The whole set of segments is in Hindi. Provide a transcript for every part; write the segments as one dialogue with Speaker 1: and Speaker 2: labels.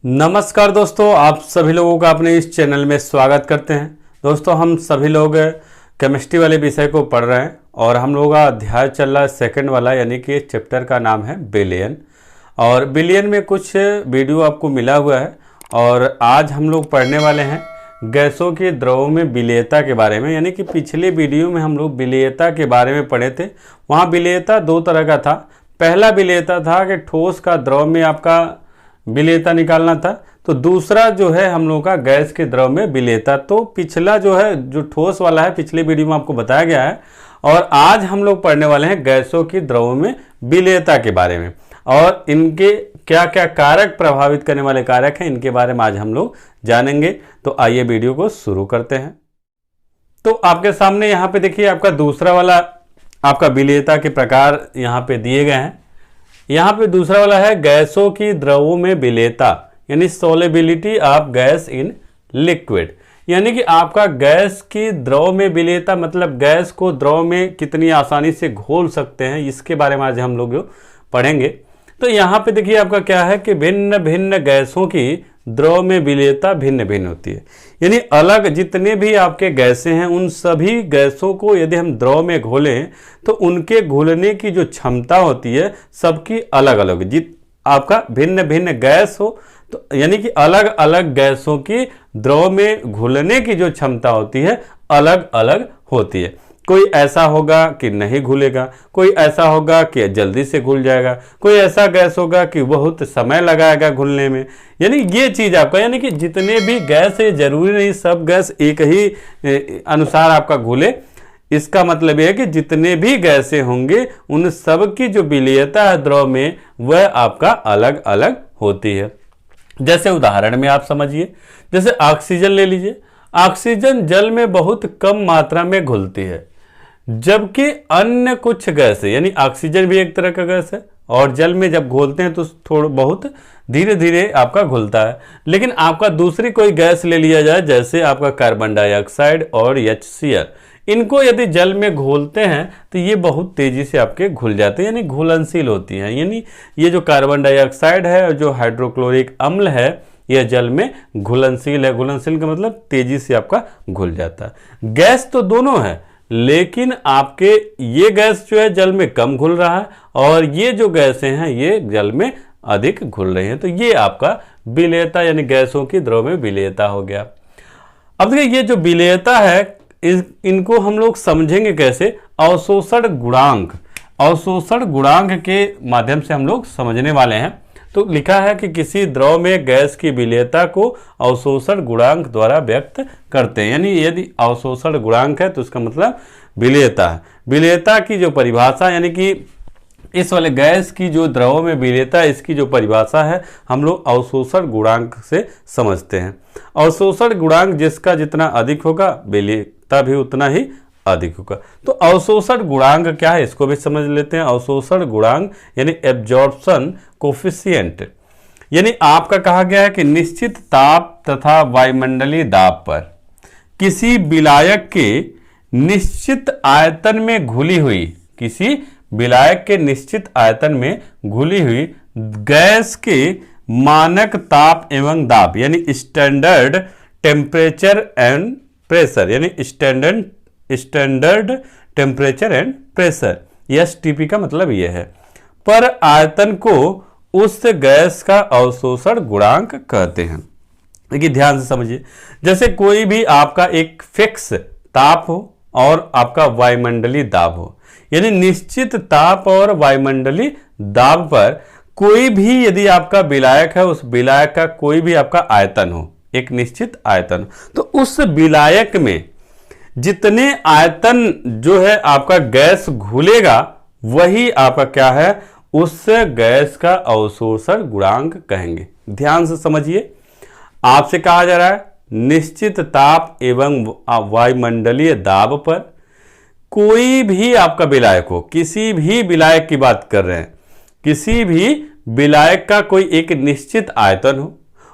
Speaker 1: नमस्कार दोस्तों, आप सभी लोगों का अपने इस चैनल में स्वागत करते हैं। दोस्तों, हम सभी लोग केमिस्ट्री वाले विषय को पढ़ रहे हैं और हम लोगों का अध्याय चल रहा है सेकंड वाला, यानी कि चैप्टर का नाम है बिलियन। और बिलियन में कुछ वीडियो आपको मिला हुआ है और आज हम लोग पढ़ने वाले हैं गैसों के द्रवों में विलेयता के बारे में। यानी कि पिछले वीडियो में हम लोग विलेयता के बारे में पढ़े थे। वहाँ विलेयता दो तरह का था। पहला विलेयता था कि ठोस का द्रव में आपका विलेयता निकालना था, तो दूसरा जो है हम लोग का गैस के द्रव में विलेयता। तो पिछला जो है जो ठोस वाला है पिछले वीडियो में आपको बताया गया है और आज हम लोग पढ़ने वाले हैं गैसों की द्रवों में विलेयता के बारे में और इनके क्या क्या कारक प्रभावित करने वाले कारक हैं, इनके बारे में आज हम लोग जानेंगे। तो आइए वीडियो को शुरू करते हैं। तो आपके सामने यहाँ पे देखिए आपका दूसरा वाला आपका विलेयता के प्रकार यहाँ पे दिए गए हैं। यहाँ पे दूसरा वाला है गैसों की द्रवों में विलेयता, यानी solubility of gas in liquid. यानी कि आपका गैस की द्रव में विलेयता मतलब गैस को द्रव में कितनी आसानी से घोल सकते हैं, इसके बारे में आज हम लोग पढ़ेंगे। तो यहाँ पे देखिए आपका क्या है कि भिन्न भिन्न गैसों की द्रव में विलेयता भिन्न भिन्न होती है। यानी अलग जितने भी आपके गैसें हैं उन सभी गैसों को यदि हम द्रव में घोलें तो उनके घुलने की जो क्षमता होती है सबकी अलग अलग, आपका भिन्न भिन्न गैस हो तो यानी कि अलग अलग गैसों की द्रव में घुलने की जो क्षमता होती है अलग अलग होती है। कोई ऐसा होगा कि नहीं घुलेगा, कोई ऐसा होगा कि जल्दी से घुल जाएगा, कोई ऐसा गैस होगा कि बहुत समय लगाएगा घुलने में। यानी ये चीज़ आपका, यानी कि जितने भी गैस है जरूरी नहीं सब गैस एक ही अनुसार आपका घुले। इसका मतलब यह है कि जितने भी गैसें होंगे उन सब की जो विलेयता है द्रव में वह आपका अलग अलग होती है। जैसे उदाहरण में आप समझिए, जैसे ऑक्सीजन ले लीजिए। ऑक्सीजन जल में बहुत कम मात्रा में घुलती है, जबकि अन्य कुछ गैस है, यानी ऑक्सीजन भी एक तरह का गैस है और जल में जब घोलते हैं तो थोड़ा बहुत धीरे धीरे आपका घुलता है। लेकिन आपका दूसरी कोई गैस ले लिया जाए, जैसे आपका कार्बन डाइऑक्साइड और HCl, इनको यदि जल में घोलते हैं तो ये बहुत तेजी से आपके घुल जाते हैं, यानी घुलनशील होती हैं। यानी ये जो कार्बन डाइऑक्साइड है और जो हाइड्रोक्लोरिक अम्ल है यह जल में घुलनशील है। घुलनशील का मतलब तेजी से आपका घुल जाता है। गैस तो दोनों है, लेकिन आपके ये गैस जो है जल में कम घुल रहा है और ये जो गैसें हैं ये जल में अधिक घुल रही हैं। तो ये आपका विलेयता यानी गैसों की द्रव में विलेयता हो गया। अब देखिए ये जो विलेयता है इनको हम लोग समझेंगे कैसे, अवशोषण गुणांक। अवशोषण गुणांक के माध्यम से हम लोग समझने वाले हैं। तो लिखा है कि किसी द्रव में गैस की विलेयता को अवशोषण गुणांक द्वारा व्यक्त करते हैं। यानी यदि अवशोषण गुणांक है तो उसका मतलब विलेयता है। विलेयता की जो परिभाषा, यानी कि इस वाले गैस की जो द्रव में विलेयता है इसकी जो परिभाषा है हम लोग अवशोषण गुणांक से समझते हैं। अवशोषण गुणांक जिसका जितना अधिक होगा विलेयता भी उतना ही अधिक होगा। तो अवशोषण गुणांक क्या है इसको भी समझ लेते हैं। अवशोषण गुणांक यानी एब्जॉर्प्शन कोफिशिएंट, यानी आपका कहा गया है कि निश्चित ताप तथा वायुमंडलीय दाब पर किसी विलायक के निश्चित आयतन में घुली हुई, किसी विलायक के निश्चित आयतन में घुली हुई गैस के मानक ताप एवं दाब यानी स्टैंडर्ड टेम्परेचर एंड प्रेशर, यानी standard temperature and pressure, STP का मतलब यह है, पर आयतन को उस गैस का अवशोषण गुणांक कहते हैं। देखिए ध्यान से समझिए, जैसे कोई भी आपका एक फिक्स ताप हो और आपका वायुमंडलीय दाब हो, यानी निश्चित ताप और वायुमंडलीय दाब पर कोई भी यदि आपका विलायक है उस विलायक का कोई भी आपका आयतन हो, एक निश्चित आयतन, तो उस विलायक में जितने आयतन जो है आपका गैस घुलेगा वही आपका क्या है उस गैस का अवशोषण गुणांक कहेंगे। ध्यान से समझिए, आपसे कहा जा रहा है निश्चित ताप एवं वायुमंडलीय दाब पर कोई भी आपका विलायक हो, किसी भी विलायक की बात कर रहे हैं, किसी भी विलायक का कोई एक निश्चित आयतन हो,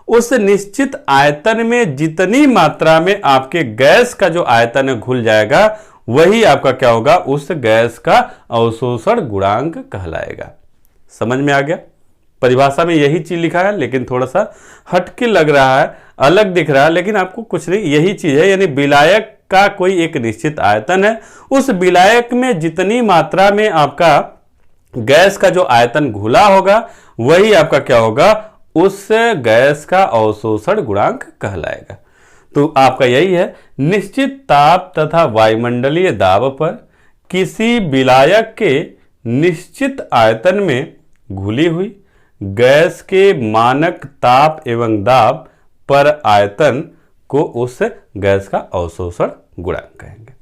Speaker 1: उस निश्चित आयतन में जितनी मात्रा में आपके गैस का जो आयतन घुल जाएगा वही आपका क्या होगा उस गैस का अवशोषण गुणांक कहलाएगा। समझ में आ गया? परिभाषा में यही चीज लिखा है, लेकिन थोड़ा सा हटके लग रहा है, अलग दिख रहा है, लेकिन आपको कुछ नहीं, यही चीज है। यानी विलायक का कोई एक निश्चित आयतन है, उस विलायक में जितनी मात्रा में आपका गैस का जो आयतन घुला होगा वही आपका क्या होगा, उस गैस का अवशोषण गुणांक कहलाएगा। तो आपका यही है, निश्चित ताप तथा वायुमंडलीय दाब पर किसी विलायक के निश्चित आयतन में घुली हुई गैस के मानक ताप एवं दाब पर आयतन को उस गैस का अवशोषण गुणांक कहेंगे।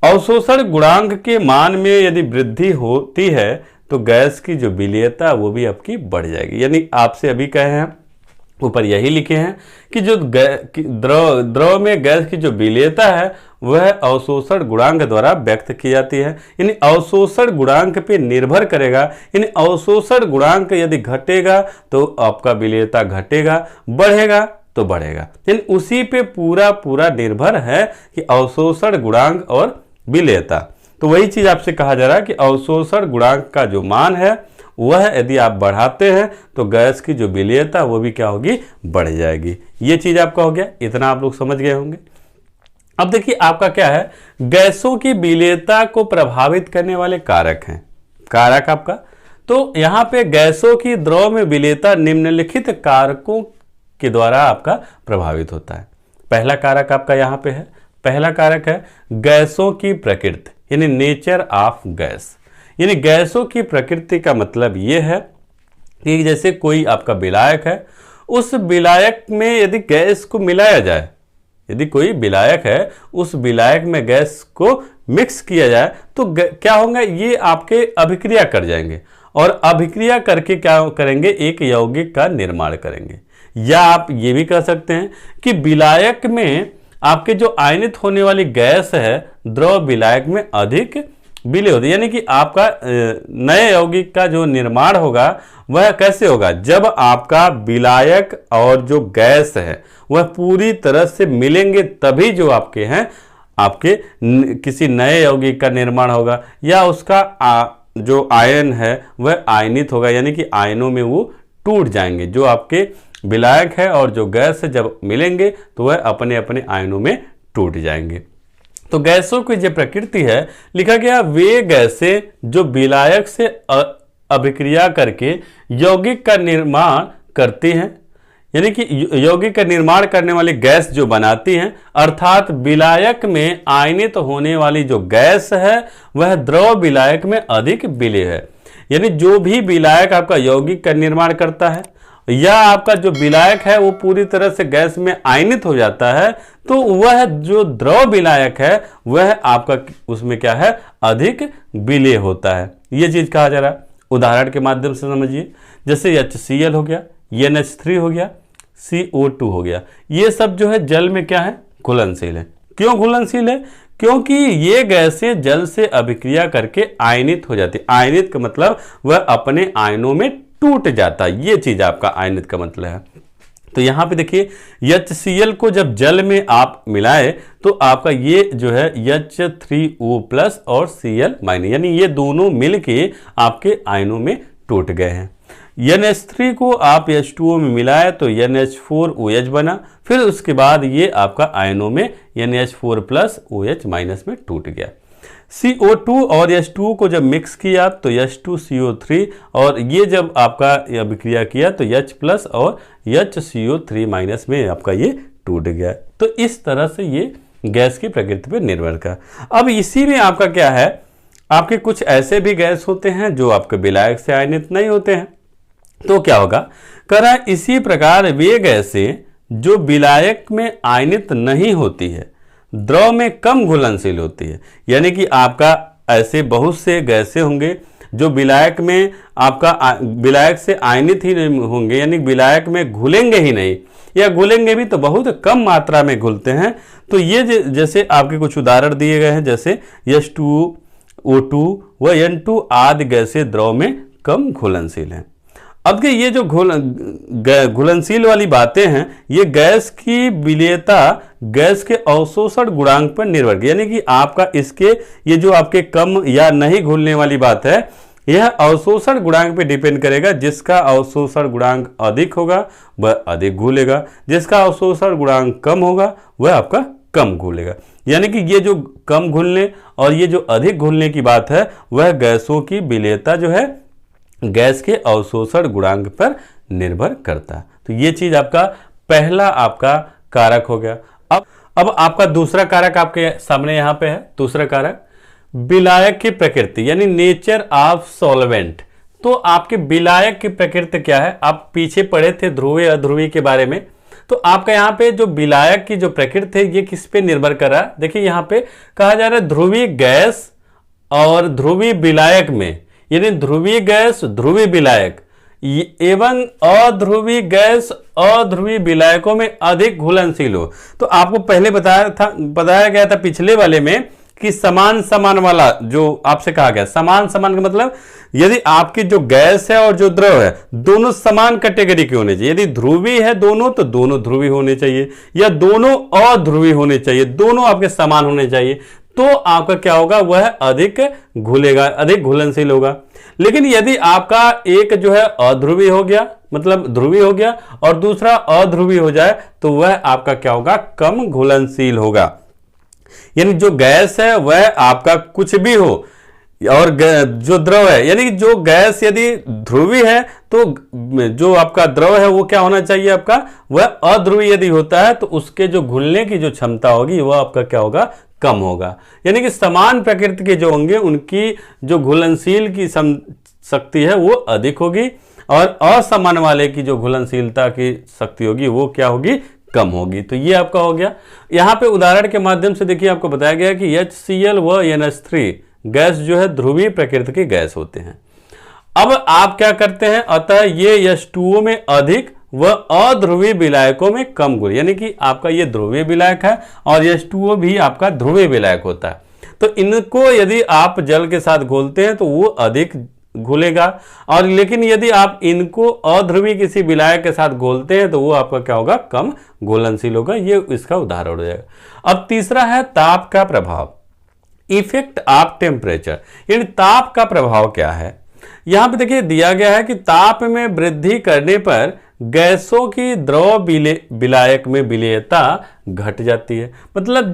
Speaker 1: अवशोषण गुणांक के मान में यदि वृद्धि होती है तो गैस की जो विलेयता वो भी आपकी बढ़ जाएगी। यानी आपसे अभी कहे हैं, ऊपर यही लिखे हैं कि जो द्रव में गैस की जो विलेयता है वह अवशोषण गुणांक द्वारा व्यक्त की जाती है। यानी अवशोषण गुणांक पे निर्भर करेगा। यानी अवशोषण गुणांक यदि घटेगा तो आपका विलेयता घटेगा, बढ़ेगा तो बढ़ेगा। यानी उसी पे पूरा निर्भर है कि अवशोषण गुणांक और विलेयता। तो वही चीज आपसे कहा जा रहा है कि अवशोषण गुणांक का जो मान है वह यदि आप बढ़ाते हैं तो गैस की जो विलेयता वो भी क्या होगी, बढ़ जाएगी। ये चीज आपका हो गया, इतना आप लोग समझ गए होंगे। अब देखिए आपका क्या है, गैसों की विलेयता को प्रभावित करने वाले कारक हैं। कारक आपका, तो यहां पे गैसों की द्रव में विलेयता निम्नलिखित कारकों के द्वारा आपका प्रभावित होता है। पहला कारक आपका यहां पे है, पहला कारक है गैसों की प्रकृति, यानी नेचर ऑफ गैस। यानी गैसों की प्रकृति का मतलब यह है कि जैसे कोई आपका विलायक है, उस विलायक में यदि गैस को मिलाया जाए, यदि कोई विलायक है उस विलायक में गैस को मिक्स किया जाए तो क्या होगा, ये आपके अभिक्रिया कर जाएंगे और अभिक्रिया करके क्या करेंगे, एक यौगिक का निर्माण करेंगे। या आप ये भी कह सकते हैं कि विलायक में आपके जो आयनित होने वाली गैस है द्रव विलायक में अधिक विलय होती है। यानी कि आपका नए यौगिक का जो निर्माण होगा वह कैसे होगा, जब आपका विलायक और जो गैस है वह पूरी तरह से मिलेंगे तभी जो आपके हैं आपके किसी नए यौगिक का निर्माण होगा, या उसका जो आयन है वह आयनित होगा, यानी कि आयनों में वो टूट जाएंगे। जो आपके विलायक है और जो गैस है जब मिलेंगे तो वह अपने अपने आयनों में टूट जाएंगे। तो गैसों की जो प्रकृति है, लिखा गया वे गैसें जो विलायक से अभिक्रिया करके यौगिक का निर्माण करती हैं, यानी कि यौगिक का निर्माण करने वाली गैस जो बनाती हैं, अर्थात विलायक में आयनित होने वाली जो गैस है वह द्रव विलायक में अधिक विलय है। यानी जो भी विलायक आपका यौगिक का निर्माण करता है या आपका जो विलायक है वो पूरी तरह से गैस में आयनित हो जाता है, तो वह जो द्रव विलायक है वह आपका उसमें क्या है, अधिक विलय होता है। ये चीज कहा जा रहा है। उदाहरण के माध्यम से समझिए, जैसे HCl हो गया, NH3 हो गया, CO2 हो गया, ये सब जो है जल में क्या है, घुलनशील है। क्यों घुलनशील है? क्योंकि ये गैसें जल से अभिक्रिया करके आयनित हो जाती है। आयनित का मतलब वह अपने आयनों में टूट जाता है, ये चीज आपका आयनित का मतलब है। तो यहां पे देखिए HCl को जब जल में आप मिलाए तो आपका ये जो है H3O+ और Cl-, यानी ये दोनों मिलके आपके आयनों में टूट गए हैं। NH3 को आप H2O में मिलाए तो NH4OH बना, फिर उसके बाद ये आपका आयनों में NH4+ OH- में टूट गया। CO2 और H2O को जब मिक्स किया तो H2CO3, और ये जब आपका अभिक्रिया किया तो H+ और HCO3- में आपका ये टूट गया। तो इस तरह से ये गैस की प्रकृति पर निर्भर कर। अब इसी में आपका क्या है, आपके कुछ ऐसे भी गैस होते हैं जो आपके विलायक से आयनित नहीं होते हैं, तो क्या होगा, करा इसी प्रकार वे गैसें जो विलायक में आयनित नहीं होती है द्रव में कम घुलनशील होती है। यानी कि आपका ऐसे बहुत से गैसें होंगे जो विलायक में आपका विलायक से आयनित ही नहीं होंगे, यानी विलायक में घुलेंगे ही नहीं, या घुलेंगे भी तो बहुत कम मात्रा में घुलते हैं। तो ये जैसे आपके कुछ उदाहरण दिए गए हैं, जैसे H2O2 व N2 आदि गैसें द्रव में कम घुलनशील हैं। अब के ये जो घुलनशील वाली बातें हैं, ये गैस की विलेयता गैस के अवशोषण गुणांक पर निर्भर, यानी कि आपका इसके ये जो आपके कम या नहीं घुलने वाली बात है, यह अवशोषण गुणांक पे डिपेंड करेगा। जिसका अवशोषण गुणांक अधिक होगा वह अधिक घुलेगा, जिसका अवशोषण गुणांक कम होगा वह आपका कम घुलेगा। यानी कि ये जो कम घुलने और ये जो अधिक घुलने की बात है वह गैसों की विलेयता जो है गैस के अवशोषण गुणांक पर निर्भर करता है। तो ये चीज आपका पहला आपका कारक हो गया। अब आपका दूसरा कारक आपके सामने यहां पे है। दूसरा कारक विलायक की प्रकृति यानी नेचर ऑफ सॉल्वेंट। तो आपके विलायक की प्रकृति क्या है, आप पीछे पढ़े थे ध्रुवीय अध्रुवीय के बारे में। तो आपका यहाँ पे जो विलायक की जो प्रकृति है ये किस पे निर्भर कर रहा है, देखिए यहाँ पे कहा जा रहा है ध्रुवीय गैस और ध्रुवीय विलायक में, यानी ध्रुवीय गैस ध्रुवीय विलायक एवं अध्रुवीय गैस अध्रुवीय विलायकों में अधिक घुलनशील हो। तो आपको पहले बताया गया था पिछले वाले में कि समान समान वाला जो आपसे कहा गया, समान समान का मतलब यदि आपकी जो गैस है और जो द्रव है दोनों समान कैटेगरी के होने चाहिए। यदि ध्रुवीय है दोनों तो दोनों ध्रुवीय होने चाहिए, या दोनों अध्रुवीय होने चाहिए, दोनों आपके समान होने चाहिए, तो आपका क्या होगा वह अधिक घुलेगा, अधिक घुलनशील होगा। लेकिन यदि आपका एक जो है अध्रुवीय हो गया, मतलब ध्रुवीय हो गया, और दूसरा अध्रुवीय हो जाए तो वह आपका क्या होगा, कम घुलनशील होगा। यानी जो गैस है वह आपका कुछ भी हो और जो द्रव है, यानी जो गैस यदि ध्रुवीय है तो जो आपका द्रव है वो क्या होना चाहिए आपका, वह अध्रुवीय यदि होता है तो उसके जो घुलने की जो क्षमता होगी वह आपका क्या होगा, कम होगा। यानी कि समान प्रकृति के जो होंगे उनकी जो घुलनशील की शक्ति है वो अधिक होगी, और असमान वाले की जो घुलनशीलता की शक्ति होगी वो क्या होगी, कम होगी। तो ये आपका हो गया। यहां पे उदाहरण के माध्यम से देखिए आपको बताया गया कि HCl व NH3 गैस जो है ध्रुवीय प्रकृति के गैस होते हैं। अब आप क्या करते हैं, अतः ये H2O में अधिक व अध्रुवीय विलायकों में कम घुल, यानी कि आपका ये ध्रुवीय विलायक है और H2O भी आपका ध्रुवीय विलायक होता है। तो इनको यदि आप जल के साथ घोलते हैं तो वो अधिक घुलेगा, और लेकिन यदि आप इनको अध्रुवीय किसी विलायक के साथ घोलते हैं तो वो आपका क्या होगा, कम घुलनशील होगा। ये इसका उदाहरण हो जाएगा। अब तीसरा है ताप का प्रभाव, इफेक्ट ऑफ टेम्परेचर, यानी ताप का प्रभाव क्या है। यहां पे देखिए दिया गया है कि ताप में वृद्धि करने पर गैसों की द्रव विलायक में विलेयता घट जाती है। मतलब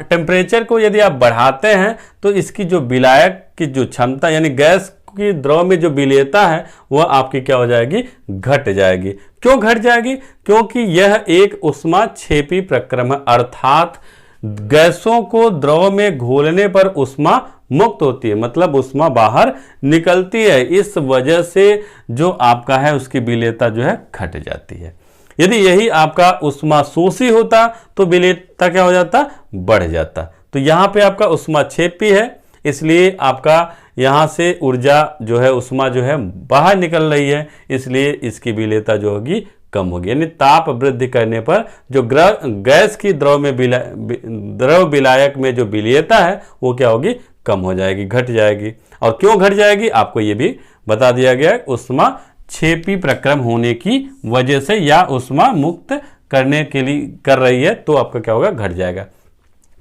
Speaker 1: टेम्परेचर को यदि आप बढ़ाते हैं तो इसकी जो विलायक की जो क्षमता यानी गैस की द्रव में जो विलेयता है वह आपकी क्या हो जाएगी, घट जाएगी। क्यों घट जाएगी, क्योंकि यह एक ऊष्माक्षेपी प्रक्रम है, अर्थात गैसों को द्रव में घोलने पर ऊष्मा मुक्त होती है, मतलब ऊष्मा बाहर निकलती है। इस वजह से जो आपका है उसकी विलेयता जो है घट जाती है। यदि यही आपका ऊष्मा शोषी होता तो विलेयता क्या हो जाता, बढ़ जाता। तो यहाँ पे आपका ऊष्माक्षेपी है, इसलिए आपका यहाँ से ऊर्जा जो है ऊष्मा जो है बाहर निकल रही है, इसलिए इसकी विलेयता जो होगी कम होगी। यानी ताप वृद्धि करने पर जो गैस की द्रव विलायक में जो विलेयता है वो क्या होगी, कम हो जाएगी, घट जाएगी। और क्यों घट जाएगी आपको ये भी बता दिया गया है, ऊष्मा क्षेपी प्रक्रम होने की वजह से या ऊष्मा मुक्त करने के लिए कर रही है तो आपका क्या होगा, घट जाएगा।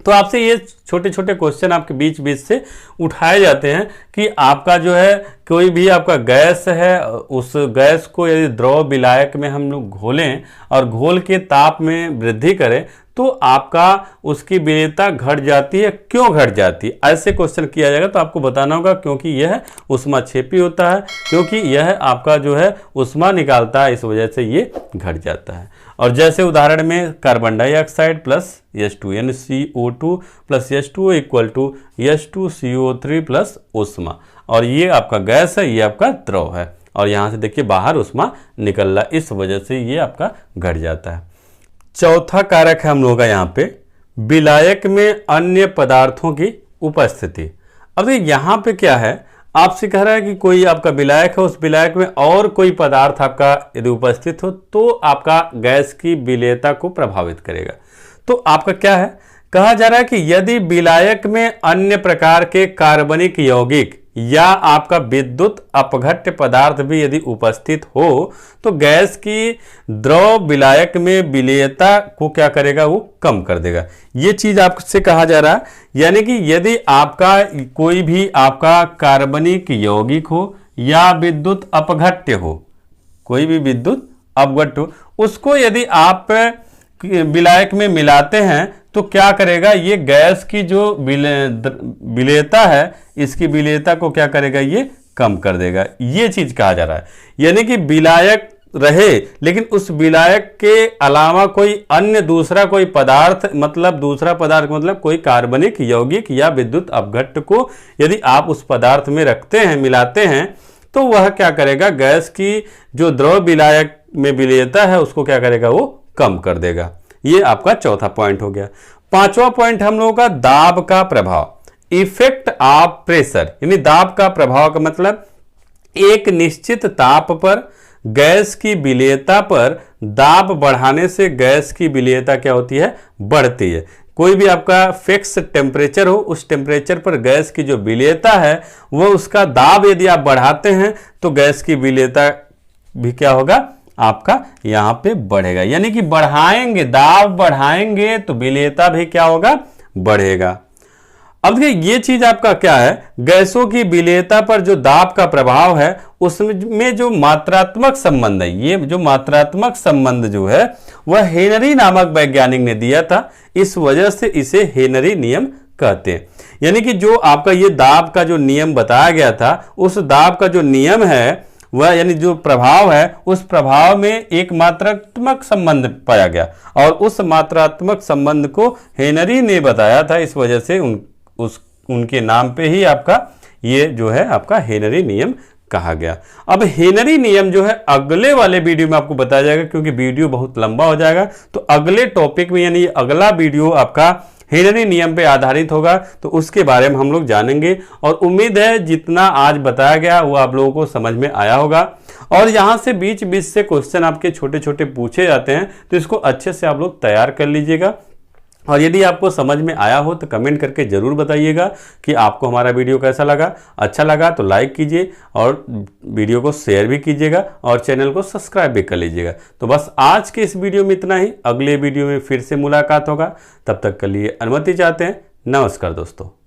Speaker 1: तो आपसे ये छोटे छोटे क्वेश्चन आपके बीच बीच से उठाए जाते हैं कि आपका जो है कोई भी आपका गैस है, उस गैस को यदि द्रव विलायक में हम लोग घोलें और घोल के ताप में वृद्धि करें तो आपका उसकी विलेयता घट जाती है। क्यों घट जाती है, ऐसे क्वेश्चन किया जाएगा तो आपको बताना होगा क्योंकि यह ऊष्माक्षेपी होता है, क्योंकि यह आपका जो है ऊष्मा निकालता है, इस वजह से ये घट जाता है। और जैसे उदाहरण में कार्बन डाइऑक्साइड प्लस H2 यानी CO2 plus H2O equal to H2CO3 plus ऊष्मा, और ये आपका गैस है, ये आपका द्रव है, और यहाँ से देखिए बाहर ऊष्मा निकल रहा है, इस वजह से ये आपका घट जाता है। चौथा कारक है हम लोगों का यहाँ पे विलायक में अन्य पदार्थों की उपस्थिति। अब यहाँ पे क्या है, आपसे कह रहा है कि कोई आपका विलायक है, उस विलायक में और कोई पदार्थ आपका यदि उपस्थित हो तो आपका गैस की विलेयता को प्रभावित करेगा। तो आपका क्या है, कहा जा रहा है कि यदि विलायक में अन्य प्रकार के कार्बनिक यौगिक या आपका विद्युत अपघट्य पदार्थ भी यदि उपस्थित हो तो गैस की द्रव विलायक में विलेयता को क्या करेगा, वो कम कर देगा। ये चीज आपसे कहा जा रहा है। यानी कि यदि आपका कोई भी आपका कार्बनिक यौगिक हो या विद्युत अपघट्य हो, कोई भी विद्युत अपघट्य हो, उसको यदि आप विलायक में मिलाते हैं तो क्या करेगा, ये गैस की जो विलेयता है, इसकी विलेयता को क्या करेगा, ये कम कर देगा। ये चीज कहा जा रहा है। यानी कि विलायक रहे लेकिन उस विलायक के अलावा कोई अन्य दूसरा कोई पदार्थ, मतलब दूसरा पदार्थ मतलब कोई कार्बनिक यौगिक या विद्युत अपघट्य को यदि आप उस पदार्थ में रखते हैं, मिलाते हैं, तो वह क्या करेगा, गैस की जो द्रव विलायक में विलेयता है उसको क्या करेगा, वो कम कर देगा। ये आपका चौथा पॉइंट हो गया। पांचवा पॉइंट हम लोगों का दाब का प्रभाव, इफेक्ट ऑफ प्रेशर। यानी दाब का प्रभाव का मतलब एक निश्चित ताप पर गैस की विलेयता पर दाब बढ़ाने से गैस की विलेयता क्या होती है, बढ़ती है। कोई भी आपका फिक्स टेम्परेचर हो, उस टेम्परेचर पर गैस की जो विलेयता है वो उसका दाब यदि आप बढ़ाते हैं तो गैस की विलेयता भी क्या होगा, आपका यहां पे बढ़ेगा। यानी कि बढ़ाएंगे, दाब बढ़ाएंगे तो विलेयता भी क्या होगा, बढ़ेगा। अब देखिए ये चीज आपका क्या है, गैसों की विलेयता पर जो दाब का प्रभाव है उसमें जो मात्रात्मक संबंध है, ये जो मात्रात्मक संबंध जो है वह हेनरी नामक वैज्ञानिक ने दिया था। इस वजह से इसे हेनरी नियम कहते हैं। यानी कि जो आपका ये दाब का जो नियम बताया गया था, उस दाब का जो नियम है वह, यानी जो प्रभाव है, उस प्रभाव में एक मात्रात्मक संबंध पाया गया और उस मात्रात्मक संबंध को हेनरी ने बताया था। इस वजह से उनके नाम पे ही आपका ये जो है आपका हेनरी नियम कहा गया। अब हेनरी नियम जो है अगले वाले वीडियो में आपको बताया जाएगा, क्योंकि वीडियो बहुत लंबा हो जाएगा। तो अगले टॉपिक में, यानी अगला वीडियो आपका हेनरी नियम पे आधारित होगा, तो उसके बारे में हम लोग जानेंगे। और उम्मीद है जितना आज बताया गया वो आप लोगों को समझ में आया होगा। और यहाँ से बीच बीच से क्वेश्चन आपके छोटे छोटे पूछे जाते हैं, तो इसको अच्छे से आप लोग तैयार कर लीजिएगा। और यदि आपको समझ में आया हो तो कमेंट करके जरूर बताइएगा कि आपको हमारा वीडियो कैसा लगा। अच्छा लगा तो लाइक कीजिए और वीडियो को शेयर भी कीजिएगा और चैनल को सब्सक्राइब भी कर लीजिएगा। तो बस आज के इस वीडियो में इतना ही। अगले वीडियो में फिर से मुलाकात होगा। तब तक के लिए अनुमति चाहते हैं। नमस्कार दोस्तों।